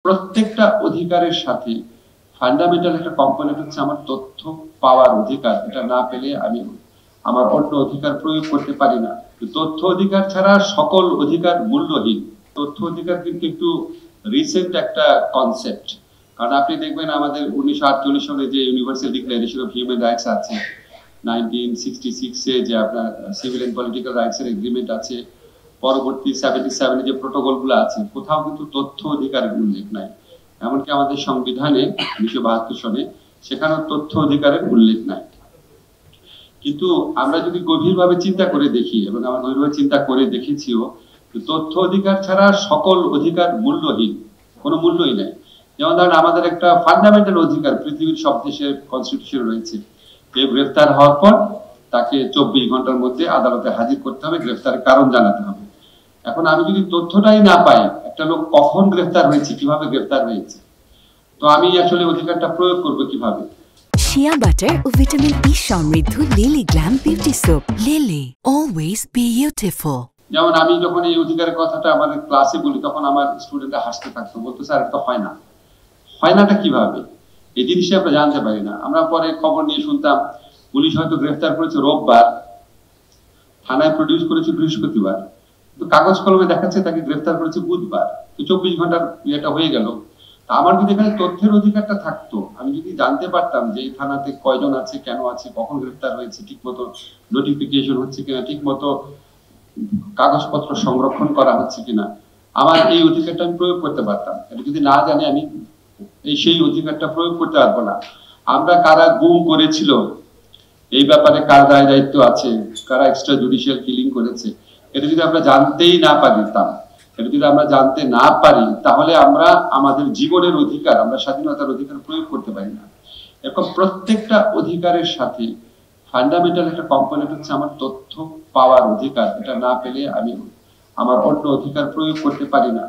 প্রত্যেকটা অধিকারের সাথে ফান্ডামেন্টাল একটা কম্পোনেন্ট হচ্ছে আমার তথ্য পাওয়ার অধিকার। এটা না পেলে আমি আমার অন্য অধিকার প্রয়োগ করতে পারি না। তথ্য অধিকার ছাড়া সকল অধিকার মূল্যহীন। তথ্য অধিকার কিন্তু একটু রিসেন্ট একটা কনসেপ্ট। কারণ আপনি দেখবেন আমাদের 1948 সালে যে universal declaration of human rights আছে, 1966 এ যে আপনার সিভিল এন্ড পলিটিক্যাল রাইটস এর এগ্রিমেন্ট আছে, পরবর্তী 77 যে প্রোটোকল গুলো আছে, কোথাও কিন্তু তথ্য অধিকারের উল্লেখ নাই। এমনকি আমাদের সংবিধানে 1972 সনে সেখানেও তথ্য অধিকারের উল্লেখ নাই। কিন্তু আমরা যদি গভীরভাবে চিন্তা করে দেখি, এবং আমরা গভীরভাবে চিন্তা করে দেখেছিও, তথ্য অধিকার ছাড়া সকল অধিকার মূল্যহীন, কোনো মূল্যই নাই। যেমন ধরেন আমাদের একটা ফান্ডামেন্টাল অধিকার পৃথিবীর সব দেশের কনস্টিটিউশন রয়েছে, কেউ গ্রেফতার হওয়ার পর তাকে 24 ঘন্টার মধ্যে আদালতে হাজির করতে হবে, গ্রেফতারের কারণ জানাতে হবে। এখন আমি যদি তথ্যটাই না পাই, একটা লোক কখন গ্রেফতার হয়েছে, কিভাবে গ্রেফতার হয়েছে, তো আমি আসলে অধিকারটা প্রয়োগ করবো কিভাবে? শিয়া বাটার ও ভিটামিন ই সমৃদ্ধ lily glam beauty soap. Lily, always beautiful. যেমন আমি যখন এই অধিকারের কথাটা আমাদের ক্লাসে বলি, তখন আমার স্টুডেন্টরা হাসতে থাকতো, বলতো স্যার এটা হয় না। হয় নাটা কিভাবে? এই জিনিসটা আমরা জানতে পারি না। আমরা পরে খবর নিয়ে শুনতাম পুলিশ হয়তো গ্রেফতার করেছে রোববার, থানায় প্রডিউস করেছে বৃহস্পতিবার, তো কাগজ কলমে দেখাচ্ছে তাকে গ্রেফতার করেছে বুধবার। তো 24 ঘন্টার ইয়েটা হয়ে গেল। আমার যদি এখানে তথ্যের অধিকারটা থাকতো, আমি যদি জানতে পারতাম যে এই থানাতে কয়জন আছে, কেন আছে, কখন গ্রেফতার হয়েছে, ঠিক মতো নোটিফিকেশন হচ্ছে কিনা, ঠিক মতো কাগজপত্র সংরক্ষণ করা হচ্ছে কিনা, আমার এই অধিকারটা আমি প্রয়োগ করতে পারতাম। এটা যদি না জানি, আমি সেই অধিকারটা প্রয়োগ করতে পারবো না। আমরা কারা গুম করেছিল, এই ব্যাপারে কার দায় দায়িত্ব আছে, কারা এক্সট্রা জুডিশিয়াল কিলিং করেছে, এটা যদি আমরা জানতেই না পারিতাম, এটা যদি আমরা জানতে না পারি, তাহলে আমরা আমাদের জীবনের অধিকার, আমরা স্বাধীনতার অধিকার প্রয়োগ করতে পারি না। এরকম প্রত্যেকটা অধিকারের সাথে ফান্ডামেন্টাল একটা কম্পোনেন্ট হচ্ছে আমার তথ্য পাওয়ার অধিকার। এটা না পেলে আমি আমার অন্য অধিকার প্রয়োগ করতে পারি না।